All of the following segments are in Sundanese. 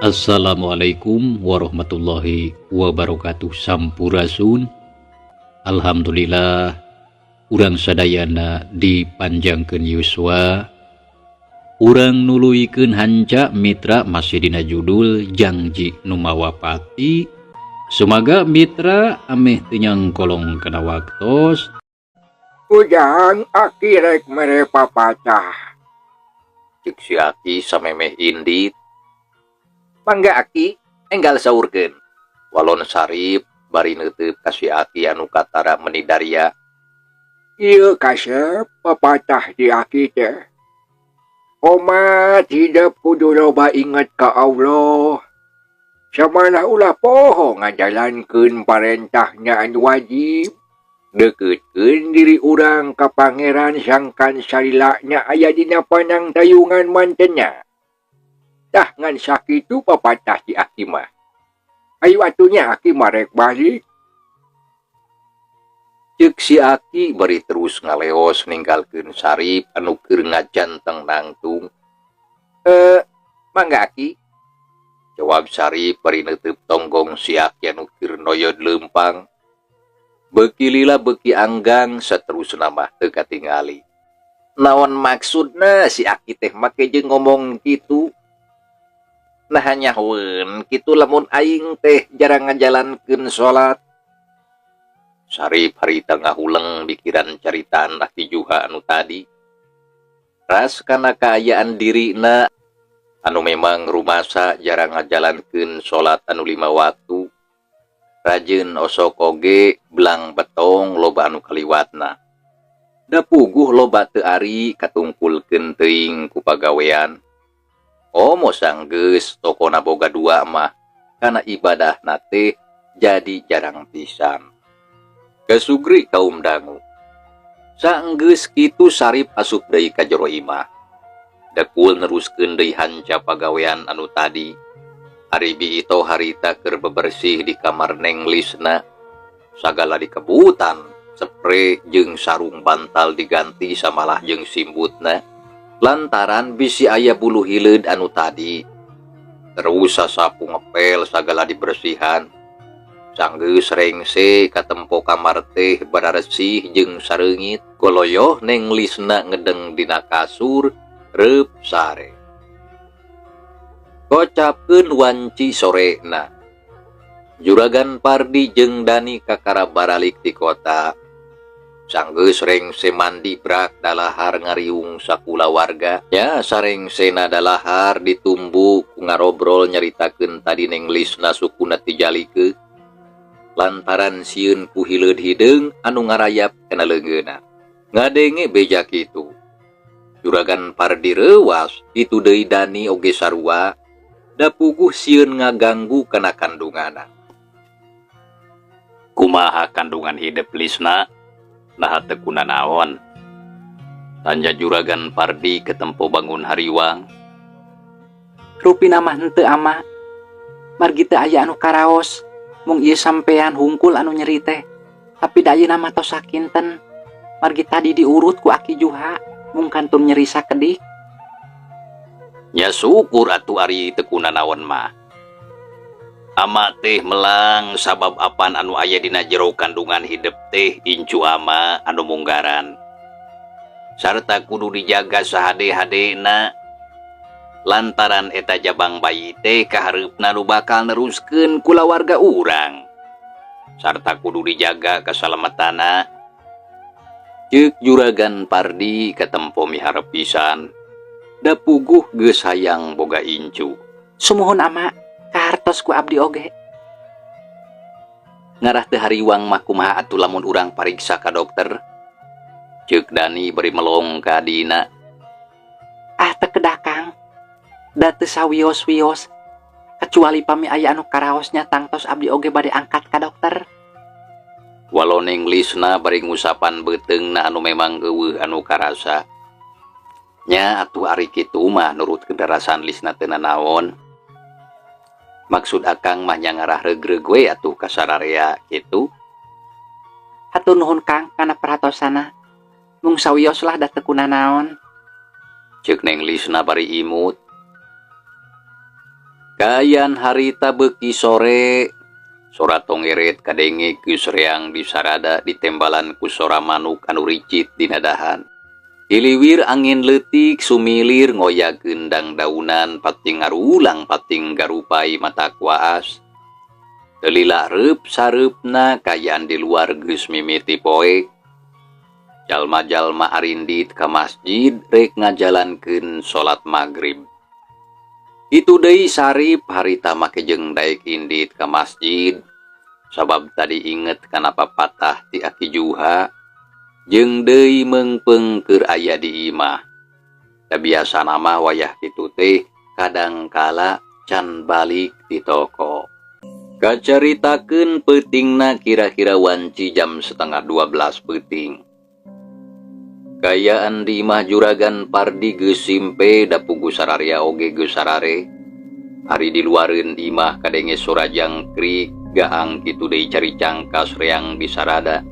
Assalamualaikum warahmatullahi wabarakatuh. Sampurasun. Alhamdulillah urang sadayana dipanjangkeun yuswa. Urang nuluykeun hanca mitra masih dina judul janji nu mawapati. Sumaga mitra ameh teu nyangkolong kana waktos. Ujang aki rek mere papacah. Cik si Aki samemeh indit. Mangga aki, enggal saurkeun. Walon sarip bari neuteup ka si Aki anu katara meuni daria. Ieu kasep papacah di aki teh. Umat hidup kudu loba inget ka Allah. Samana ulah poho ngajalankeun parentahnya anu wajib. Dekeutkeun diri urang ka pangeran sangkan sarilanya aya dina panang tayungan mantennya. Tah ngan sakitu papatah si Aki mah. Ayo atunya Aki marek balik. Cek si Aki bari terus ngaleos ninggalkeun sarip anu keur ngajanteng nangtung. Mangga Aki. Jawab sarip bari neuteup tonggong si Aki anu keur noyod leumpang. Beuki lila beuki anggang saterusna mah teu katingali. Naon maksudna si Aki teh make jeung ngomong kitu? Nah nyahoeun kitu lamun aing teh jarang ngajalankeun salat. Sarip harita ngahuleng pikiran caritaan Aki Juha anu tadi. Ras kana kaayaan dirina anu memang rumasa jarang ngajalankeun salat anu 5 waktu. Rajin osok oge belang betong loba anu kaliwatna. Da puguh loba teu ari katungkulkeun teuing ku pagawean. Omo sanggeus tokona boga 2 mah kana ibadahna teh jadi jarang pisan. Kasugri kaum dangu. Saenggeus kitu sarip asup deui ka jero imah. Dekul neruskeun deui hanca pagawean anu tadi. Ari biito harita keur bebersih di kamar Neng Lisna. Sagala dikebutan, spray jeung sarung bantal diganti samalah jeung simbutna. Lantaran bisi aya bulu hileud anu tadi. Terus sasapu ngepel sagala dibersihan. Sanggeus rengse katempo kamar teh bararesih jeung sareungit. Koloyoh Neng Lisna ngedeng dina kasur reup sare. Kocapkeun wanci sorena. Juragan Pardi jeung Dani kakara baralik di kota. Sanggeus rengse mandi brak dalahar ngariung sakula warga. Ya sarengsena dalahar ditumbu ku ngarobrol nyaritakeun tadi Neng Lisna sukuna tijalikeun. Lantaran sieun ku hileud hideung anu ngarayap kana leungeunna. Ngadenge beja kitu. Juragan Pardi reuwas kitu deui Dani oge sarua. Da puguh sieun ngaganggu kana kandunganna. Kumaha kandungan hidup Lisna? Nah teu kuna naon? Tanya Juragan Pardi ketempo bangun hariwang. Rupina mah henteu ama. Margi teu aya anu karaos. Mung ieu sampean hungkul anu nyeri teh. Tapi da ayeuna mah tos sakinten. Margi tadi diurut ku Aki Juha. Mung kantun nyeri sakedik. Ya syukur atuh ari teu kuna naon mah. Ama teh melang sabab apan anu aya dina jero kandungan hidup teh incu ama anu munggaran. Sarta kudu dijaga sahade-hadena. Lantaran eta jabang bayi teh kahareupna nu bakal neruskeun kulawarga urang. Sarta kudu dijaga kasalametana. Ceuk Juragan Pardi katempo miharep pisan. Da puguh geus hayang boga incu. Sumuhun ama, kahartos ku abdi oge. Ngarah teu hariwang mah kumaha atuh lamun urang pariksa ka dokter? Ceuk Dani beri melong ka dina. Ah teu kedah Kang. Da teu sawios-wios. Kecuali pami aya anu karaosnya tangtos abdi oge bade angkat ka dokter. Walau Neng Lisna bari ngusapan beuteungna anu memang eueuh anu karasa. Nya atuh ari kitu mah nurut kedarasan Lisna teu nanaon. Maksud akang mah nya ngarah regreg we atuh ka sararea kitu. Hatur nuhun Kang kana paratosana. Mung sawios lah da teu kuna naon. Ceuk Neng Lisna bari imut. Kayan harita beuki sore, sora tongeret kadenge geus reang di sarada ditembalan ku sora manuk anu ricit dina dahan. Iliwir angin leutik sumilir ngoyak gendang daunan pating ngarulang pating garupai mata kuaas. Telila reup sareupna kayan di luar geus mimiti poek. Jalma-jalma arindit ka masjid rek ngajalankeun salat maghrib. Itu deui Sarip harita make jeung daek indit ka masjid sabab tadi inget kana papatah ti Aki Juha jeung deui meungpeung keur aya di imah. Da biasa nama wayah kitu teh kadang kala can balik di toko. Kacaritakeun peutingna kira-kira wanci jam 11:30 peuting. Kayaan di imah juragan Pardi geus simpe da pugu sararia oge geus sarare. Hari di luareun imah kadenge sora jangkrik gaang kitu deui cari cangkas reang di sarada.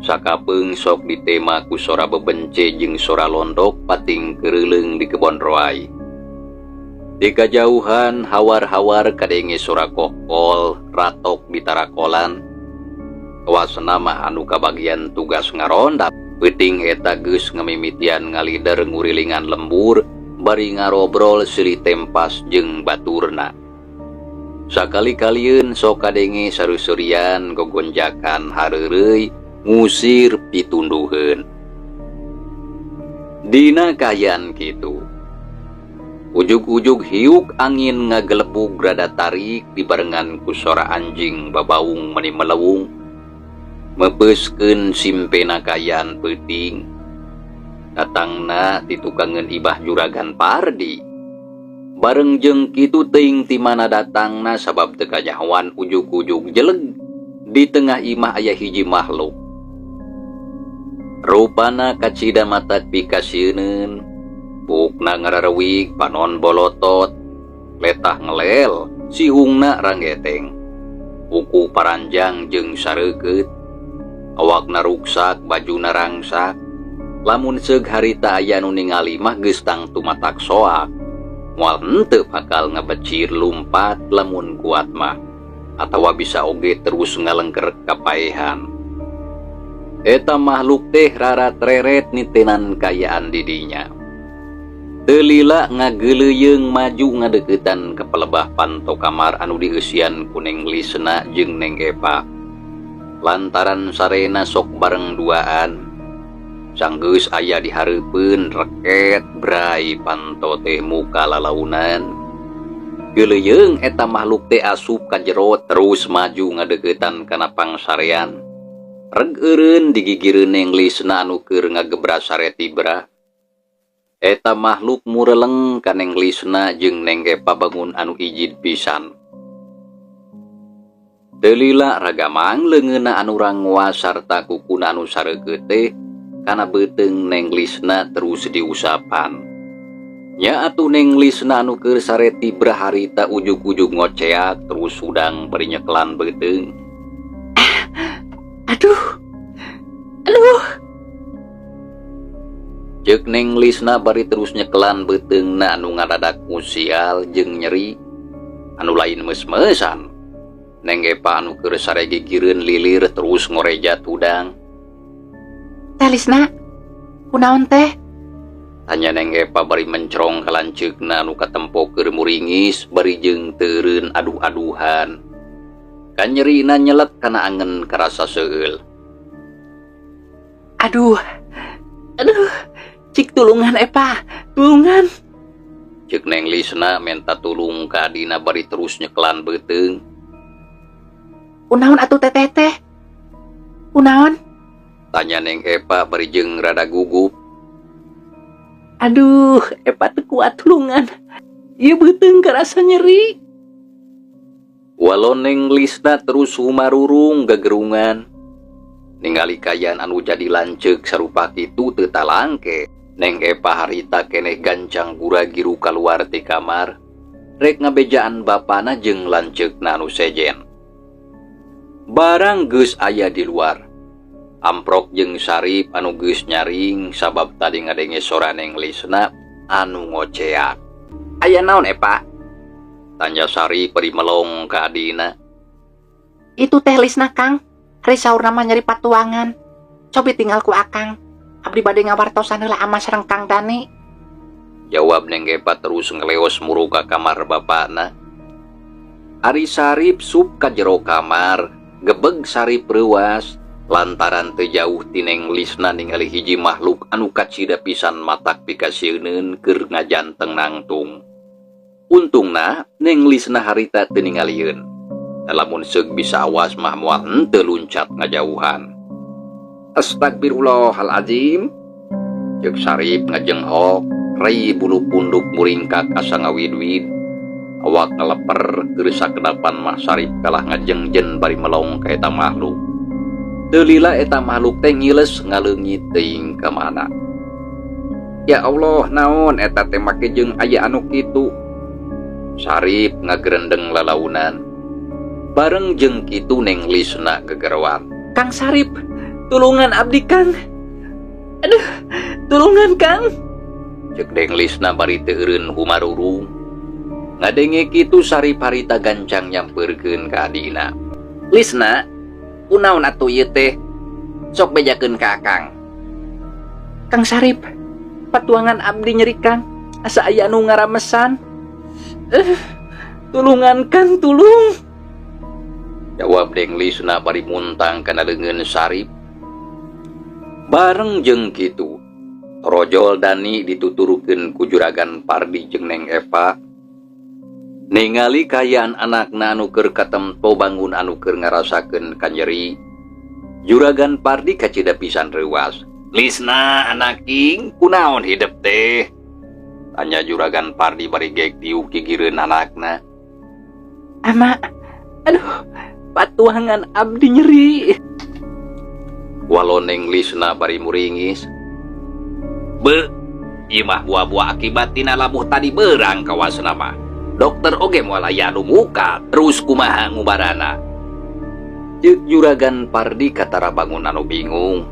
Sakapeung sok ditema ku sora bebence jeung sora londok pating keureuleng di kebon roai. Di kajauhan hawar-hawar kadenge sora kokol ratok di tarakolan. Wasana mah anu kabagian tugas ngaronda. Peuting eta geus ngamimitian ngalider ngurilingan lembur bari ngarobrol silih tempas jeung baturna. Sakali-kalieun sok kadenge sareuseurean gogonjakan hareureuy ngusir pitunduheun. Dina kayan kitu. Ujug-ujug hiuk angin ngagelebug rada tarik dibarengan ku sora anjing babaung meni melewung. Mebeuskeun simpena kayan peuting. Datangna ti tukangeun ibah juragan Pardi. Bareng jeung kitu teuing ti mana datangna sabab teu kanyahoan ujug-ujug jeleg di tengah imah aya hiji makhluk. Rupana kacida matak pikasieun, bukna ngararewig panon bolotot, letah ngelel, sihungna ranggeteng. Buku paranjang jeung sareukeut. Awakna ruksak, bajuna rangsak. Lamun seug harita aya nu ningali mah geus tangtu matak soak. Moal henteu bakal ngabecir lumpat lamun kuat mah. Atawa bisa oge terus ngalengker kapaehan. Eta makhluk teh rarat reret nitenan kayaan didinya. Teu lila ngageuleuyeung maju ngadeuketan ka pelebah panto kamar anu dieusian ku Neng Lisna jeung Neng Epa. Lantaran sarena sok bareng duaan, sanggeus aya di hareupeun reket brai panto teh muka lalaunan. Geuleuyeung eta makhluk teh asup ka jero terus maju ngadeuketan kana pangsarean. Reg eureun digigireun Neng Lisna anu keur ngagebra sare tibra. Eta makhluk mureleng ka Neng Lisna jeung Neng Epa bangun anu ijid pisan. Delila ragamang leungeunna anu rangwa sarta kukuna anu sareukeut teh kana beuteung Neng Lisna terus diusapan. Nya atuh Neng Lisna anu keur sare tibra harita ujug-ujug ngoceak terus udang bari nyeklan beuteung. Aduh. Ceuk Neng Lisna bari terus nyekelan beuteungna anu ngadadak musial jeung nyeri. Anu lain meus-meusan. Neng Epa anu keur sare gigireun lilir terus ngoreja tudang. Teh Lisna, kunaon teh? Tanya Neng Epa bari mencrong ka lanceukna anu katempo keur muringis bari jeung teureun aduh-aduhan. Kan nyerina nyelet kana angen karasa seueul. Aduh, cik tulungan Epa, tulungan. Ceuk Neng Lisna menta tulung ka adina bari terus nyeklan beuteung. Kunaon atuh teteh? Kunaon? Tanya Neng Epa bari jeung rada gugup. Aduh, Epa teu kuat tulungan. Ieu beuteung karasa nyeri. Walau Neng Lisna terus humarurung gagerungan. Ningali kayan anu jadi lanceuk sarupa kitu teu talangke. Neng Epa harita keneh gancang gura-giru kaluar ti kamar. Rek ngabejaan bapana jeung lanceukna anu sejen. Barang geus aya di luar. Amprok jeung Sarip anu geus nyaring sabab tadi ngadenge sora Neng Lisna anu ngoceak. Aya naon Epa? Tanya Sari bari melong ka adina. Itu teh Lisna Kang. Hari saur nama nyari patuangan. Cobi tinggal ku Akang. Abdi bade ngawartosan heula ama sareng Kang Dani. Jawab Neng Epa terus ngeleos muru ka kamar bapakna. Ari Sarip sup ka jero kamar, gebeg Sarip reuas lantaran teu jauh ti Neng Lisna ningali hiji makhluk anu kacida pisan matak pikasieun keur ngajanteng nangtung. Untungna Neng Lisna harita teu ningalieun. Lamun seug bisa awas mah moal henteu luncat ngajauhan. Astagfirullahaladzim. Ceuk Sarip ngajenghok, rei bulu punduk muringkak asa ngawid-wid. Awak ngaleper keur sakedapan mah Sarip kalah ngajengjen bari melong ka eta makhluk. Teu lila eta makhluk teh ngiles ngaleungit teuing ka mana. Ya Allah, naon eta teh make jeung aya anu kitu? Sarip ngagerendeng lalaunan. Bareng jeung kitu Neng Lisna gegerewan. Kang Sarip, tulungan abdi Kang. Aduh, tulungan Kang. Ceuk Neng Lisna bari teu eureun humarurung. Ngadenge kitu Sarip harita gancang nyampeurkeun ka adina. Lisna, kunaon atuh ieu teh? Sok bejakeun ka Akang. Kang Sarip, patuangan abdi nyeri Kang. Asa aya anu ngaramesan. Tulungan Kang, tulung. Jawab Neng Lisna bari muntang kana leungeun Sarip. Bareng jeung kitu, Rojol Dani dituturukeun ku Juragan Pardi jeung Neng Epa. Ningali kayaan anakna anu keur katempo bangun anu keur ngarasakeun kanyeri, Juragan Pardi kacida pisan reuas. Lisna anaking, kunaon hidup teh? Tanya Juragan Pardi bari geek tiuk gigireun anakna. Ama, aduh, patuangan abdi nyeri. Walau Neng Lisna bari muringis. Be, ieu mah buah-buah akibat tina labuh tadi beurang kawasna mah. Dokter oge moal aya anu muka, terus kumaha ngubarana. Ceuk Juragan Pardi katara bangun anu bingung.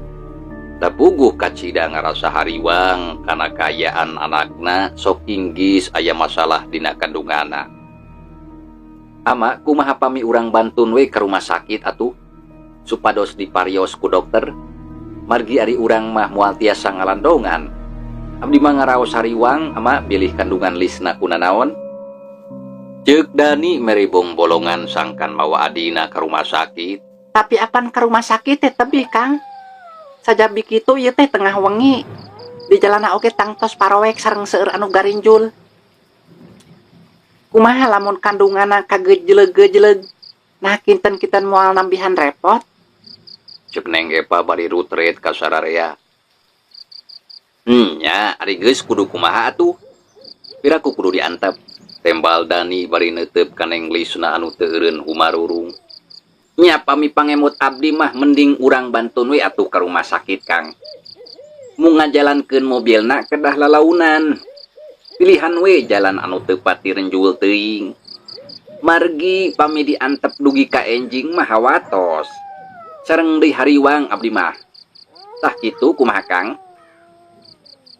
Tapuguh kacida ngarasa hariwang kana kayaan anakna sok inggis aya masalah dina kandunganna. Ama, kumaha pami urang bantun we ke rumah sakit atuh supados diparios ku dokter. Margi ari urang mah moal tiasa ngalandongan. Abdi mah ngaraos hariwang ama bilih kandungan Lisna kunanaon. Ceuk Dani meribong bolongan sangkan mawa adina ke rumah sakit. Tapi apan ke rumah sakit teh tebih Kang. Sajabi kitu ieu teh tengah wengi. Di jalana oge tangtos parowek sareng seueur anu garinjul. Kumaha lamun kandunganna kagejleg-gejleg. Nah kinten-kinten moal nambihan repot. Ceuk Neng Epa bari rutret ka sararea. Nya, ari geus kudu kumaha atuh? Piraku kudu diantep. Tembal Dani bari neuteup ka Neng Lisna anu teu eureun humarurung. Nya pami pangemut abdi mah mending urang bantun we atuh ka rumah sakit Kang. Mu ngajalankeun mobilna kedah lalaunan. Pilihan we jalan anu teu pati renjul teuing. Margi pami diantep dugi ka enjing mah hawatos. Sareng deui hariwang abdi mah. Tah kitu kumaha Kang?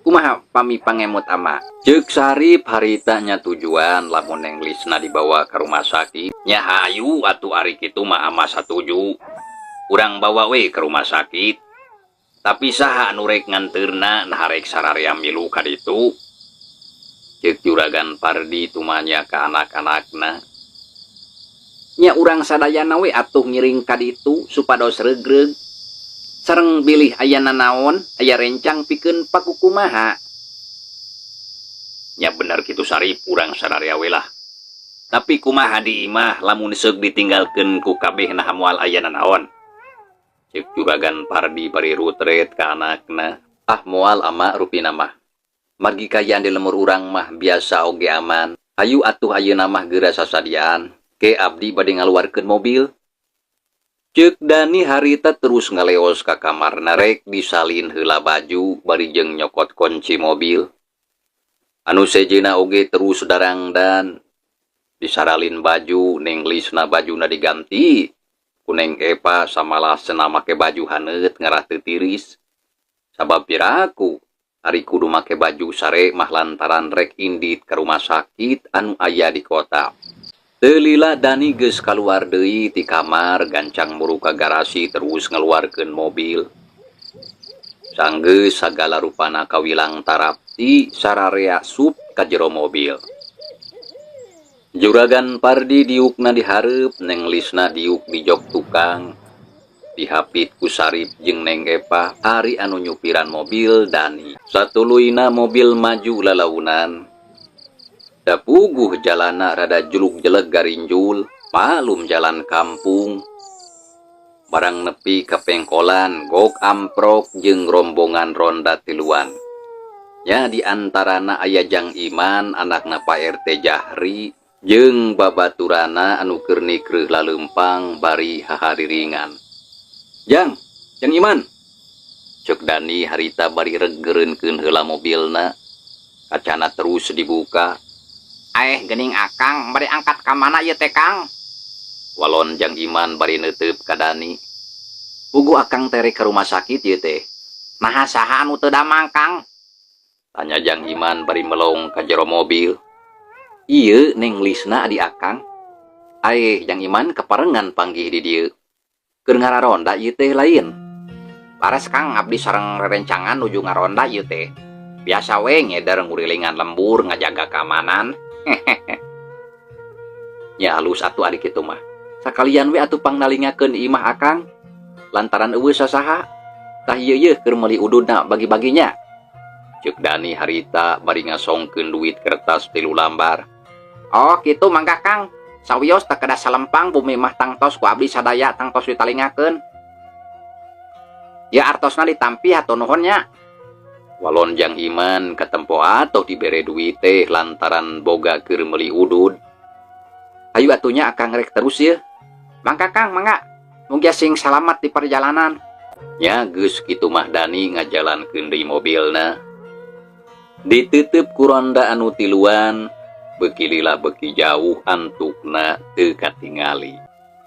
Kumaha pami pangemut ama? Ceuk Sarip harita nya tujuan lamun Neng Lisna dibawa ke rumah sakit. Nya hayu atuh ari kitu mah ama satuju. Urang bawa we ke rumah sakit. Tapi saha anu rek nganteurna nah rek sararea milu ka ditu? Ceuk Juragan Pardi tumanya ka anak-anakna. Nya urang sadayana we atuh ngiring ka ditu supados regreg. Sareng bilih aya nanaon, aya rencang pikeun pakukumaha. Nya bener kitu Sarip, urang sadarea we lah. Tapi kumaha di imah lamun seug ditinggalkeun ku kabehna moal aya nanaon? Ceuk Juragan Pardi bari rutret ka anakna. Ah moal ama rupina mah. Margi kayaan di lemur urang mah biasa oge aman. Hayu atuh ayeuna mah geura sasadiaan. Ke abdi bade ngaluarkeun mobil. Ceuk Dani harita terus ngaleos ka kamar narek disalin heula baju bari jeung nyokot kunci mobil. Anu sejeuna oge terus darangdan. Disaralin baju, Neng Lisna bajuna diganti. Ku Neng Epa samalah cenah make baju haneut ngarah teu tiris. Sabab piraku ari kudu make baju sare mah lantaran rek indit ke rumah sakit anu aya di kota. Teu lila Dani geus kaluar deui ti kamar gancang muru ka garasi terus ngeluarkeun mobil. Sanggeus sagala rupana kawilang tarap ti sararea sup ka jero mobil. Juragan Pardi diukna dihareup, Neng Lisna diuk di jok tukang. Dihapit ku Sarip jeung Neng Epa ari anu nyupiran mobil Dani. Satuluina mobil maju lalaunan. Da puguh jalana rada julug-jeleg garinjul, malum jalan kampung. Barang nepi ka pengkolan, gok amprok jeung rombongan ronda tiluan. Ya di antarana aya Jang Iman, anakna Pak RT Jahri, jeung babaturana anu keur nikreuh laleumpang bari hahariringan. Jang Iman. Cek Dani harita bari regeureunkeun heula mobilna. Kacana terus dibuka. Gening Akang, bari angkat ka mana ieu teh Kang? Walon Jang Iman bari neuteup ka Dani. Pugu Akang tere ke rumah sakit ieu teh. Naha saha anu teu damang Kang? Tanya Jang Iman bari melong ka jero mobil. Ieu Neng Lisna adi Akang. Jang Iman keparengan panggih di dieu. Keur ngararonda ieu teh lain. Laras Kang, abdi sareng rerencangan nuju ngaronda ieu teh. Biasa we ngeder ngurilingan lembur ngajaga keamanan. Nya halus atuh ari kitu mah. Sakalian we atuh pangnalingakeun imah Akang. Lantaran eueuh sasaha. Tah ieu keur meuli ududna bagi-baginya. Cek Dani harita bari ngasongkeun duit kertas 3 lembar. Oh kitu mangga Kang. Sawios teu kedah salempang bumi mah tangtos ku abdi sadaya tangtos ditalingakeun. Ya artosna ditampi atuh nuhunnya. Walon Jang Iman katempo atuh dibere duit teh lantaran boga keur meuli udud. Ayu atunya Akang rek terus ya. Mangga Kang, mangga. Mugia sing salamat di perjalanan. Nya geus kitu mah Dani ngajalankeun deui mobilna. Diteuteub ku ronda anu tiluan, beuki lila beuki jauh antukna teu katingali.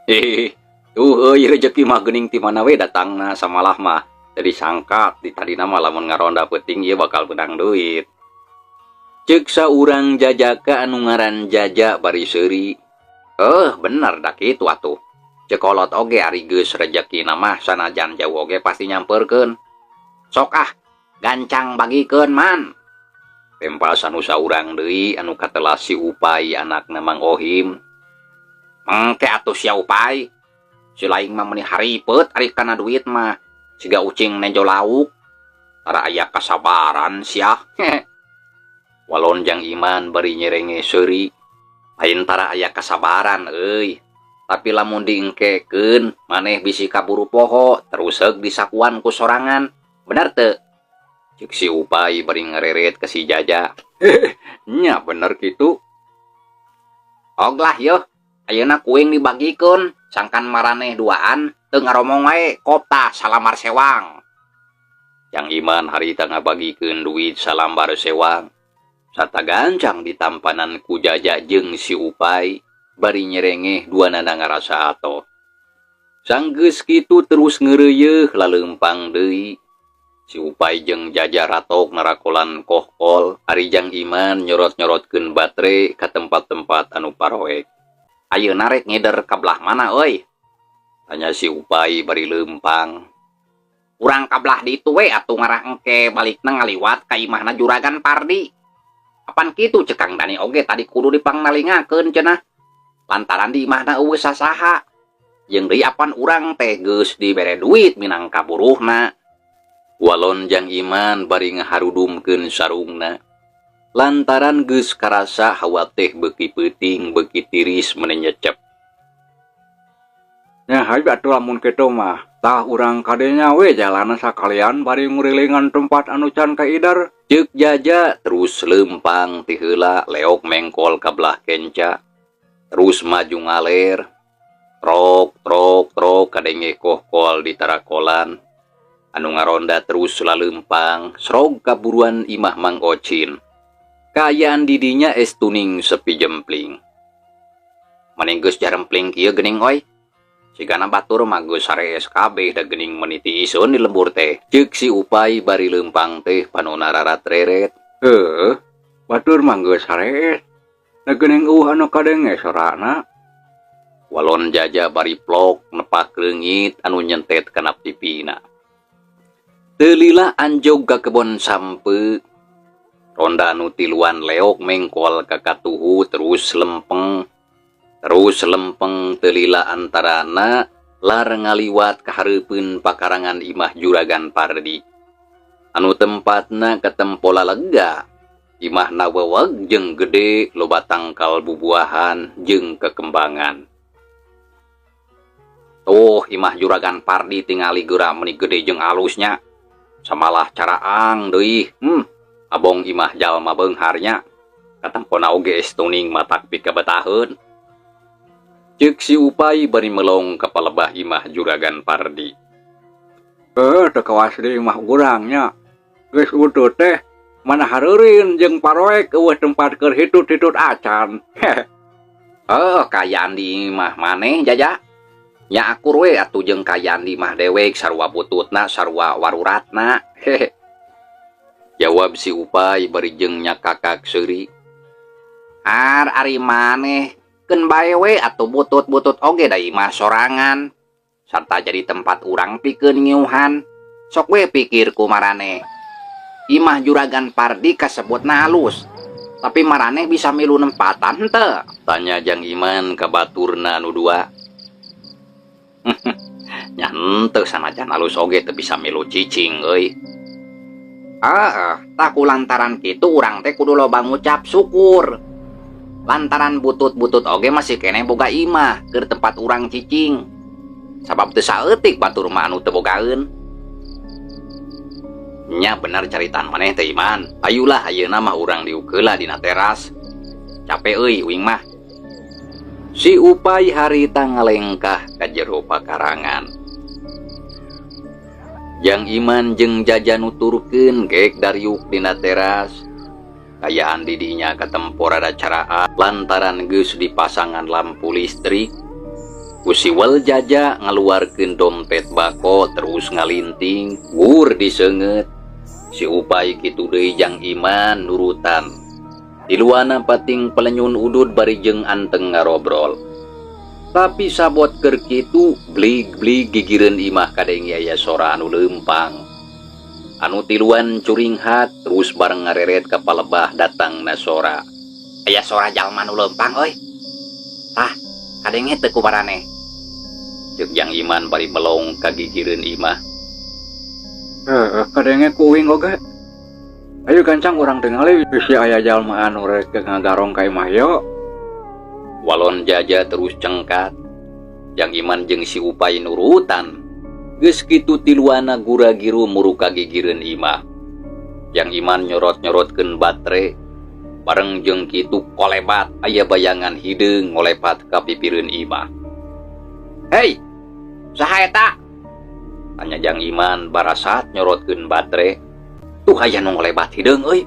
Rezeki mah geuning ti mana we datangna samalah mah. Jadi sangkat di tadina mah lamun ngaronda peuting ieu bakal beunang duit. Ceuk saurang jajaka anu ngaran Jaja bari seuri. Bener da kitu atuh. Cekolot oge ari geus rezekina mah sanajan jauh oge pasti nyamperkeun. Sok gancang bagikeun man. Pempas anu saurang deui anu katelah si Upai anakna Mang Ohim. Engke atuh sia Upai. Si laing mah meuni haripeut ari kana duit mah. Siga ucing nejo lauk. Tara aya kasabaran sia. Walon Jang Iman bari nyerenge seuri. Lain tara aya kasabaran euy. Tapi lamun diengkekeun maneh bisi kaburu poho terus heug disakuan ku sorangan. Bener teu? Cek si Upai bari ngereret ke si Jaja. Nya bener kitu. Oglah yeuh. Ayeuna kuing dibagikeun, sangkan maraneh duaan teu ngaromong wae kopta salamar sewang. Jang Iman harita ngabagikeun duit salambar sewang. Satagancang ditampanan ku Jaja jeung si Upai bari nyerengeh duanana ngarasa atoh. Sanggeus kitu terus ngeureuyeuh laleumpang deui. Si Upai jeung Jaja ratok narakolan kohkol, ari Jang Iman nyorot-nyorotkeun baterai ka tempat-tempat anu paroek. Ayeuna rek ngeder ka belah mana euy? Tanya si Upai bari leumpang. Urang ka belah ditu we atuh ngarah engke balikna ngaliwat ka imahna Juragan Pardi. Apan kitu cekang Dani oge tadi kudu dipangnalingakeun cenah. Lantaran di imahna eueuh sasaha. Jeung deui apan urang teh geus dibere duit minang kaburuhna. Walon Jang Iman bari ngaharudumkeun sarungna. Lantaran geus karasa hawa teh beuki peuting beuki tiris meuneu nyecep. Nya hayu atuh lamun kitu mah, tah urang kadenya we jalana sakalian bari ngurilingan tempat anu can kaidar. Ceuk Jaja terus leumpang ti heula leok mengkol ka belah kenca. Terus maju ngaler. Trok kadenge kohkol di tarakolan. Anu ngaronda terus laleumpang srog kaburuan imah Mang Ocin. Kaayaan didinya tuning sepi jempling. Maneh geus jarempling kieu geuning oy. Sigana batur mah geus sarees kabeh da geuning meniti iseun di lembur teh. Ceuk si Upay bari leumpang teh panonna rarat reret. Batur mah geus sarees. Da geuning anu kadenge sorana. Walon Jaja bari plok nepak leungit anu nyentet kana pipina. Teu lila anjog ka kebon sampe. Ronda anu tiluan leok mengkol ka katuhu terus lempeng teu lila antarana lar ngaliwat ka hareupeun pakarangan Imah Juragan Pardi. Anu tempatna ketempola lega. Imah naweweg jeung gede loba tangkal bubuahan jeung kekembangan. Tuh Imah Juragan Pardi tingali geura meuni gede jeung alusnya. Samalah caraang deui. Abong Imah jalma beungharnya. Katempona oge estuning matak pikabetaheun. Ceuk si Upay bari melong ka palebah Imah Juragan Pardi. Teu kawas deui mah urangnya. Geus utut teh mana hareureun jeung paroek eueuh tempat keur hitut-hitut acan. Kayaan di imah maneh Jaja. Nya akur we atuh jeung kayaan di imah dewek sarua bututna sarua waruratna. Jawab si Upay bari jeung nya kakak seuri. Ari maneh keun bae we atuh butut-butut oge da imah sorangan. Sarta jadi tempat urang pikeun ngiuhan. Sok we pikir ku maraneh. Imah Juragan Pardi kasebutna halus. Tapi maraneh bisa milu nempatan henteu? Tanya Jang Iman ka baturna anu dua. Nya henteu sanajan halus oge teu bisa milu cicing euy. Tak kulantaran kitu urang teh kudu loba ngucap syukur. Lantaran butut-butut oge masih kene boga imah keur tempat urang cicing. Sabab teu saeutik batur mah anu teu bogaeun. Nya bener caritaan maneh teh Iman. Ayulah ayeuna mah urang diukeula dina teras. Capek euy uing mah. Si Upay harita ngalengkah ka jero pakarangan. Jang Iman jeung Jaja nuturkeun gek dariuk dina teras. Kayaan didinya katempor ada caraan lantaran geus dipasangan lampu listrik. Kusiwel Jaja ngaluarkeun dompet bako terus ngalinting, wur diseungeut. Si Upay kitu deui Jang Iman nurutan. Tiluana pating pelenyun udud bari jeung anteng ngarobrol. Tapi sabot keur kitu blig-blig gigireun imah kadenge aya sora anu leumpang. Anu tiluan curing hat terus bareng ngareret ka palebah datang na sora. Aya sora jalma anu leumpang euy. Tah, kadenge teu ku maraneh. Ceuk Jang Iman bari melong ka gigireun imah. Kadenge ku uing oge. Ayo gancang urang tingali bisi aya jalma anu rek ngagarong ka imah yo. Walon Jaja terus cengkat. Jang Iman jeung si Upay nurutan. Geus kitu tiluana gura-giru muruka gigireun imah. Jang Iman nyorot-nyorotkeun batre. Bareng jeung kitu kolebat aya bayangan hideung ngolepat ka pipireun imah. Hei, saha eta? Tanya Jang Iman barasat nyorotkeun batre. Tuh aya nu ngolebat hideung euy.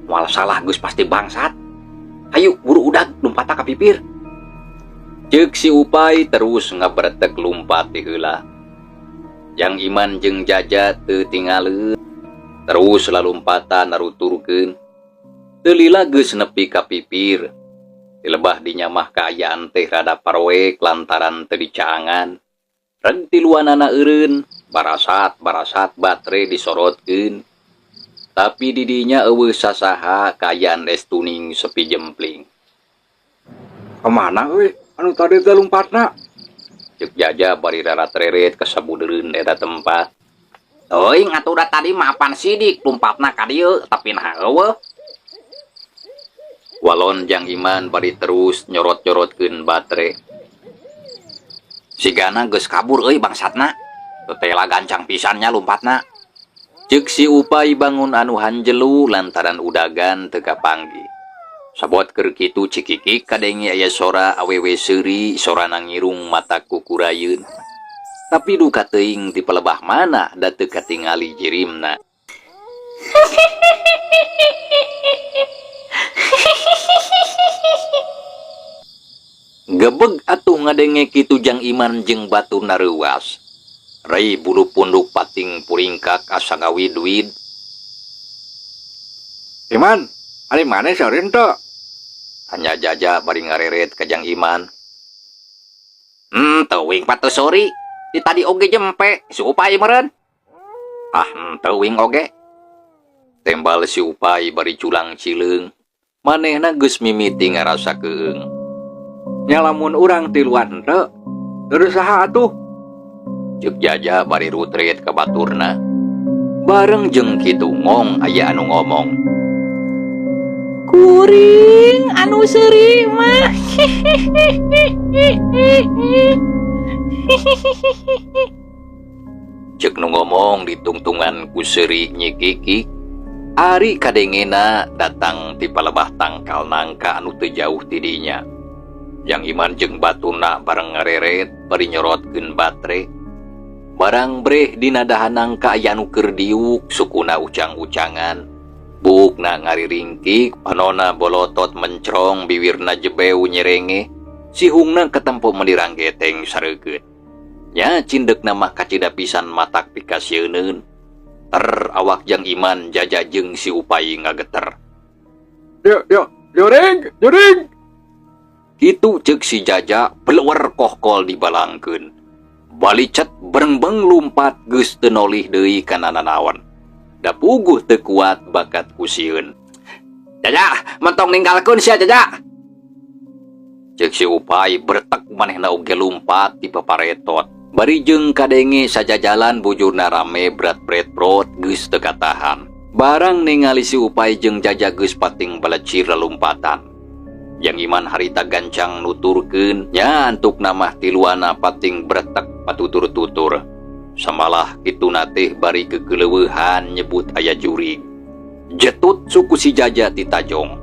Moal salah geus pasti bangsat. Hayu buru udag lumpata ka pipir. Ceuk si Upay terus ngabretek lumpat di heula. Jang Iman jeung Jaja teu tingaleun. Terus lalumpatan naruturkeun. Teu lila geus nepi ka pipir. Dilebah dinya mah kaayaan teh rada paroek lantaran teu dicaangan. Reg tiluanana eureun, barasat batre disorotkeun. Tapi didinya eueuh sasaha kaayaan estuning sepi jempling. Kemana euy? Anu tadi teh lompatna. Ceuk Jaja bari rarat-reret ka sabudeureun eta tempat. Euy ngatuda tadi mah apan sidik lompatna ka dieu tapi nah eueuh. Walon Jang Iman bari terus nyorot-nyorotkeun batre. Sigana geus kabur euy bangsatna. Teu tela gancang pisannya lompatna. Ceuk si Upay bangun anu hanjelu lantaran udagan teu kapanggih. Sabot keur kitu cikikik kadenge aya sora awewe seuri sorana ngirung mata kukurayeun. Tapi duka teuing ti palebah mana da teu katingali jirimna. Gebeg atuh ngadenge kitu Jang Iman jeung batu nareuwas. Rai bulu punduk pating puringkak asa ngawid-wid. Iman, ari mana seureun teu? Tanya Jaja bari ngareret ka Jang Iman. Teuing patusuri. Di tadi oge jempe, si Upay meureun. Teuing oge. Tembal si Upay bari culang cileung. Manehna geus mimiti ngarasa keung. Nyalamun urang tiluan teu. Terus saha atuh? Ceuk Jaja bari rutret ka baturna. Bareng jeung kitu ngong aya anu ngomong. Kuring anu seuri mah. Ceuk nu ngomong ditungtungan ku seuri Nyi Kiki. Ari kadengena datang ti palebah tangkal nangka anu teu jauh ti dinya. Jang Iman jeung batuna bareng ngareret bari nyorotkeun batre. Barang breh dina dahan nangka aya anu keur diuk sukuna ucang-ucangan. Bukna ngariringkik panona bolotot mencrong bibirna jebeu nyerenge. Sihungna ketempo mendirang geteng sareugeut. Nya cindekna mah kacida pisan matak pikasieun. Awak Jang Iman, Jaja jeung si Upay ngageter. Juring. Kitu ceuk si Jaja peleuwer kohkol dibalangkeun. Balicet berengbeng lumpat geus teu nolih deui kana nanaon. Da puguh teu kuat bakat kusieun. Jaja, mentong ninggalkeun sia Jaja. Ceuk si Upay bertek manehna oge lumpat di paparetot. Bari jeung kadenge sajajalan bujurna rame brat-bret-brot geus teu katahan. Barang ningali si Upay jeung Jaja geus pating balecir lelumpatan. Jang Iman harita gancang nuturkeun nya antuk namah tiluana pating bretek patutur-tutur. Samalah kituna teh bari kekeleuweuhan nyebut aya jurig. Jetut suku si Jaja ti tajong.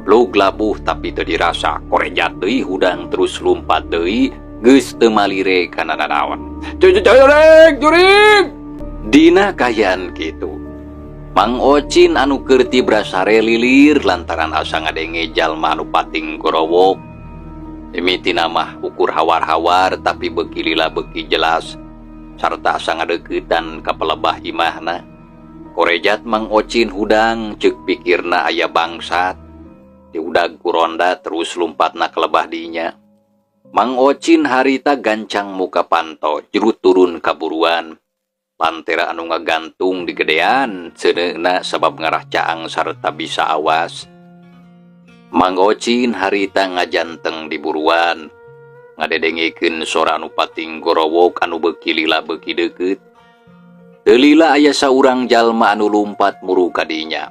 Blog labuh tapi teu dirasa, korejat deui hudang terus lumpat deui. Geus teu malire kana nanaon. Juring. Dina kayaan kitu. Mang Ocin anu keur ti brasare lilir lantaran asa ngadenge jalma anu pating gorowok. Mimiti mah ukur hawar-hawar tapi beuki lila beuki jelas sarta asa ngadeuketan ka pelebah imahna. Korejat Mang Ocin hudang ceuk pikirna aya bangsat. Diudag ku ronda terus lumpatna ka lebah dinya. Mang Ocin harita gancang muka panto jerut turun kaburuan. Pantera anu ngagantung di gedean seuneuna sabab ngarah caang sarta bisa awas. Mang Ocin harita ngajanteng di buruan. Ngadedengikeun sora anu pating gorowok anu beuki lila beuki deukeut. Teu lila aya saurang jalma anu lumpat muru ka dinya.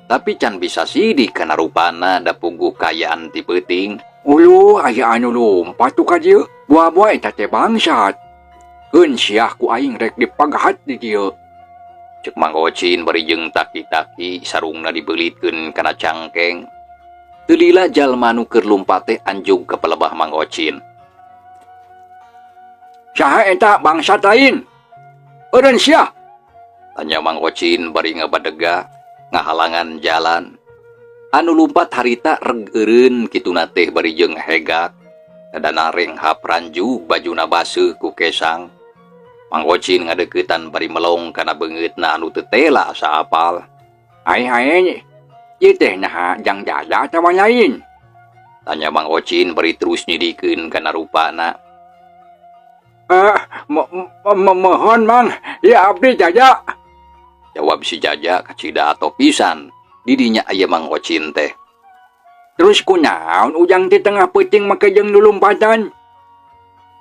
Tapi can bisa sidik kana rupana da puguh kayaan ti peuting. Ulu aya anu lompat tu ka dieu. Buah-buah eta teh bangsat. Keun siah ku aing rek dipagahat di dieu. Ceuk Mang Ocin bari jeung taki-taki sarungna dibeulitkeun kana cangkeng. Teu lila jalma anu keur lumpat teh anjug ka pelebah Mang Ocin. Saha eta bangsat lain? Eureun siah. Tanya Mang Ocin bari ngabadega ngahalangan jalan. Anu lumpat harita reg eureun kituna teh bari jeung hegak. Dadana renghap ranju bajuna baseuh ku kesang. Mang Ocin ngadeuketan bari melong kana beungeutna anu teu tela asa apal. Ai ieu teh naha Jang Jaja atawa lain? Tanya Mang Ocin bari terus nyidikeun kana rupana. Mohon Mang, ya abdi Jaja. Jawab si Jaja kacida atau pisan. Didinya aya Mang Ocin teh. Terus kunaon ujang di tengah peuting make jeung lulumpatan?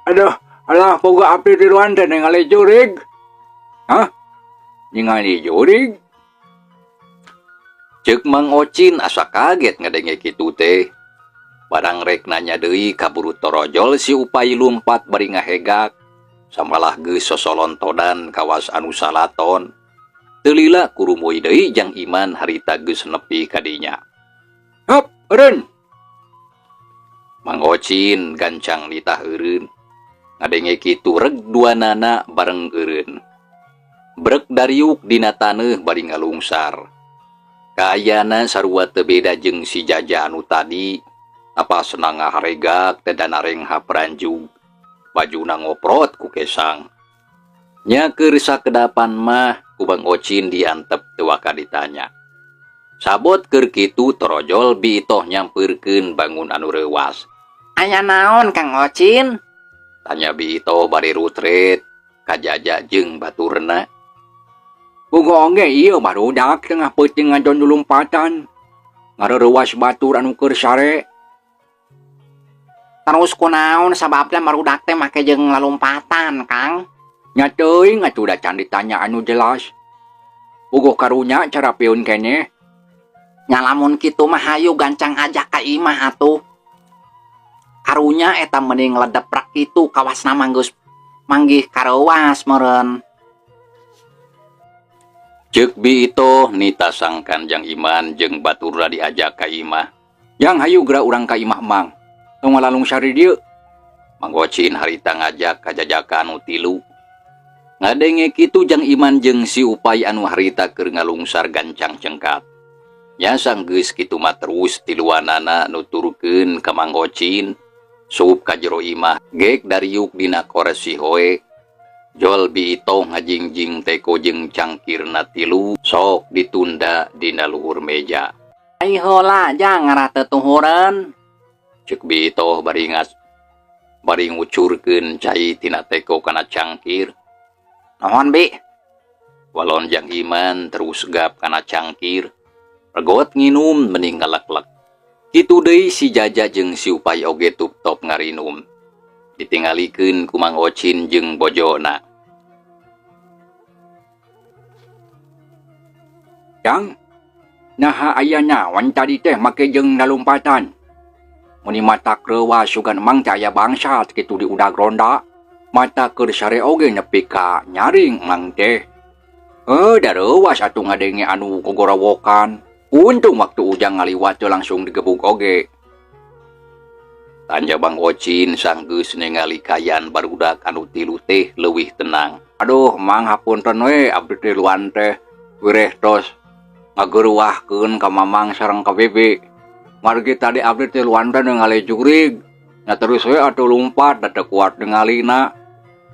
Aduh, alah boga abdi di luar teh ningali jurig. Hah? Ningali jurig? Ceuk Mang Ocin asa kaget ngadenge kitu teh. Barang rek nanya deui kaburu torojol si Upay lumpat bari ngahegak. Samalah geus sosolontodan kawas anu salaton. Teu lila kurumuy deui Jang Iman harita geus nepi ka dinya. Hap, eureun. Mang Ocin gancang nitah eureun. Ngadenge kitu reg duanana bareng eureun. Brek dariuk dina taneuh bari ngalungsar. Kaayana sarua teu beda jeung si Jaja anu tadi. Napa senang ngaharegak teh danareng hapranjug. Baju ngoprot ku kesang. Nya keur sakedapan mah ku Bang Ocin diantep teu waka ditanya. Sabot keur kitu torojol Biitoh nyampeurkeun bangun anu reuwas. Aya naon Kang Ocin? Tanya Biitoh bari rutret ka Jaja jeung baturna. Boga oge ieu barudak tengah peuting ngadon lulumpatan. Ngareurewas batur anu keur sare. Terus kunaon sababna marudak teh make jeung lalumpatan, Kang? Nya teuing atuh da can ditanya anu jelas. Boga karunya cara pieun keneh. Nya lamun kitu mah hayu gancang aja ka imah atuh. Karunya eta mending ledeprak kitu kawasna manggeus manggih kareuwas meureun. Ceuk Biitoh nita sang Kanjang Iman jeung baturna diajak ka imah. Yang hayu geura urang ka imah mang. Tong ngalalung sari dieu. Mang Ocin harita ngajak ka jajaka anu tilu. Ngadenge kitu Jang Iman jeung si Upay anu harita keur ngalungsar gancang cengkat. Nya sanggeus kitu mah terus tiluanana nuturkeun ka Mang Ocin sup ka jero imah gek dariuk dina koresi hoe. Jol Biitoh ngajingjing teko jeung cangkirna tilu sok ditunda dina luhur meja. Ai heula jang ngarah teu tuhureun. Ceuk Biitoh bari ngucurkeun cai tina teko kana cangkir. Nuhun Bi. Walon Jang Iman terus gap kana cangkir. Regot nginum mending ngalek-lek. Kitu deui si Jaja jeung si Upay oge tuptop ngarinum. Ditingalikeun ku Mang Ocin jeung bojona. Jang, naha aya naon tadi teh make jeung lalumpatan. Muni mata kreuwas sugan mang teh aya bangsa kitu di udag ronda. Mata keur sare oge nepi ka nyaring mang teh. Da reuwas atuh ngadenge anu gogorowokan. Untung waktu ujang ngaliwat teh langsung digebuk oge. Tanya Bang Ocin sanggeus ningali kayan barudak anu tilu teh leuwih tenang. Aduh, mang hapunten we abdi tiluan teh. Wireh tos ngageuruwahkeun ka mamang sareng ka bebe. Margi tadi abdi tiluan teh ningali jurig. Nya terus we atuh lumpat da teu kuat ningalina.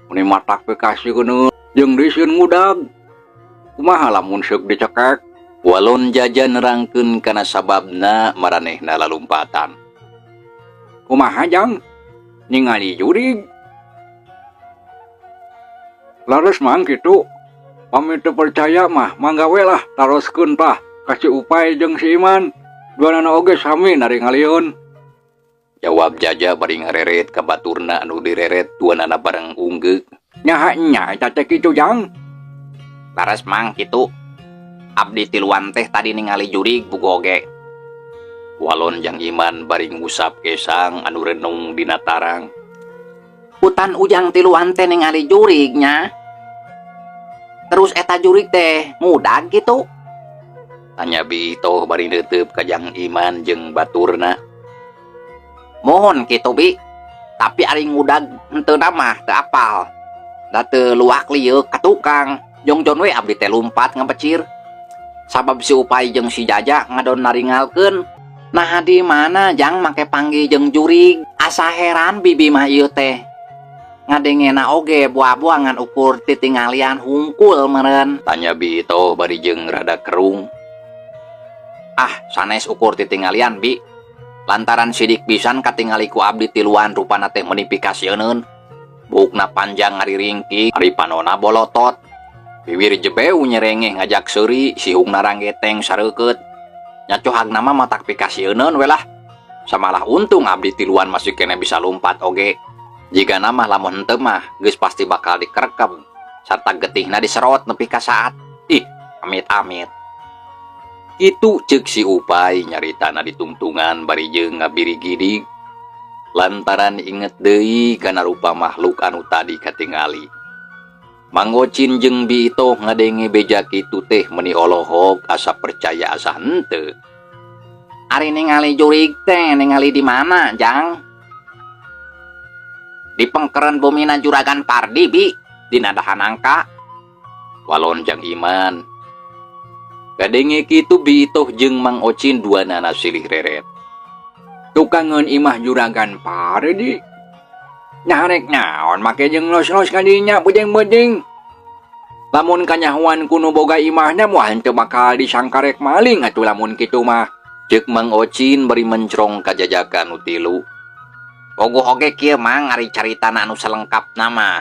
Muni matak pikasieun jeung disieun ngudag. Kumaha lamun seuk dicekek? Walon Jaja nerangkeun kana sababna maranehna lalumpatan. Kumaha Jang? Ningali jurig. Laras mang kitu. Pami teu percaya mah mangga we lah taroskeun tah ka si Upay jeung si Iman. Duanana oge sami nari ngaliun. Jawab Jaja bari ngareret ka baturna anu direret duanana bareng unggeuk. Nyaha nya eta teh kitu Jang. Laras mang kitu. Abdi tiluan teh tadi ningali jurig bugo oge. Walon Jang Iman bari ngusap kesang anu renung dina tarang. Hutan ujang tiluan teh ningali jurignya. Terus eta jurig teh ngudag gitu. Tanya Biitoh bari neuteup ka Jang Iman jeung baturna. Mohon kitu Bi. Tapi ari ngudag henteu mah teu apal. Da teu luak lieur ka tukang. Jongjon we abdi teh lumpat ngabecir. Sabab si Upay jeung si Jaja ngadon naringalkeun. Nah di mana Jang make panggih jeung jurig. Asa heran bibi mah ieu teh. Ngadengena oge buah-buangan ukur titingalian hungkul meureun. Tanya Biitoh bari jeung rada kerung. Ah, sanes ukur titingalian Bi. Lantaran sidik pisan katingali ku abdi tiluan rupana teh meuni pikasieun. Bukna panjang ari ringkih, ari panona bolotot. Bibir jebeu nyerengeh ngajak seuri sihungna ranggeteng sareukeut. Nya cohagna mah matak pikasieun we lah. Samalah untung abdi tiluan masih kene bisa lumpat oge. Jika nama lamun henteu mah geus pasti bakal dikerekep sarta getihna diserot nepi ka saat. Ih, amit-amit. Kitu ceuk si Upay nyaritana ditungtungan bari jeung ngabiri gidig. Lantaran inget deui kana rupa makhluk anu tadi katingali. Mang Ocin jeung Biitoh ngadenge beja kitu teh meuni olohok asa percaya asa henteu. Ari ningali jurig teh ningali di mana, Jang? Di pengkeren bumina juragan Pardi, Bi. Dina dahanangka. Walon Jang Iman. Kadenge kitu Biitoh jeung Mang Ocin duanana silih reret. Tukangan imah juragan pare di. Nyarek naon make jeung los-los kadinya beding-beding. Lamun kanyahuan kuno boga imahna moal teu bakal disangkarek maling atuh lamun kitu mah. Cek Mang Ocin bari mencrong kajajakan nu tilu. Bogoh oge kieu mang ari caritana anu salengkap nama.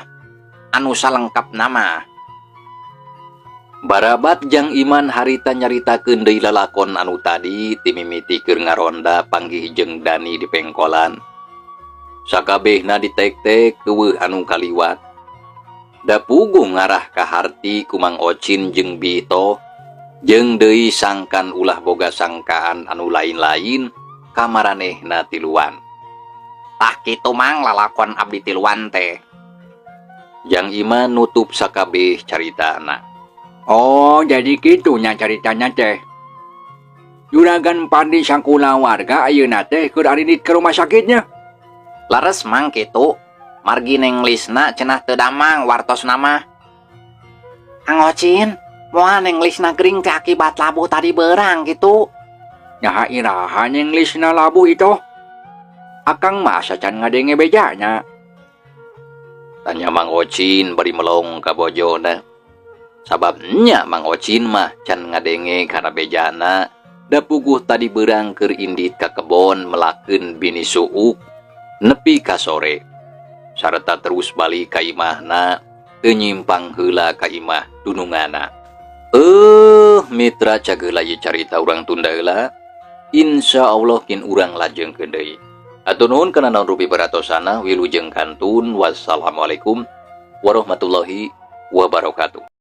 Barabat Jang Iman harita nyaritakeun deui lalakon anu tadi ti mimiti keur ngaronda panggih jeung Dani di pengkolan. Sakabehna ditek-tek keueuh anu kaliwat. Da puguh ngarah ka harti ku Mang Ocin jeung Bito, jeung deui sangkan ulah boga sangkaan anu lain-lain ka maranehna tiluan. Tah kitu mang lalakon abdi tiluan teh. Jang Iman nutup sakabeh caritana. Oh, jadi kitunya ceritanya teh. Juragan Pardi sakula warga ayeuna teh keur aridit ke rumah sakitnya. Lares mang kitu. Margi nenglisna cenah teu damang wartosna mah. Kang Ocin, moal nenglisna gering teh akibat labu tadi beurang gitu. Nyaha iraha nenglisna labu itu. Akang mah sacan ngadenge bejanya. Tanya Mang Ocin bari melong ka bojona. Sababnya Mang Ocin mah can ngadenge kana bejana. Da puguh tadi beurang keur indit ka kebon melakeun bini suuk nepi ka sore. Sarta terus balik ka imahna, teu nyimpang heula ka imah dunungana. Mitra cageula ieu carita urang tunda heula. Insyaallah kin urang lajengkeun deui. Atur nuhun kana naon rupi baratosana wilujeng kantun. Wassalamualaikum warahmatullahi wabarakatuh.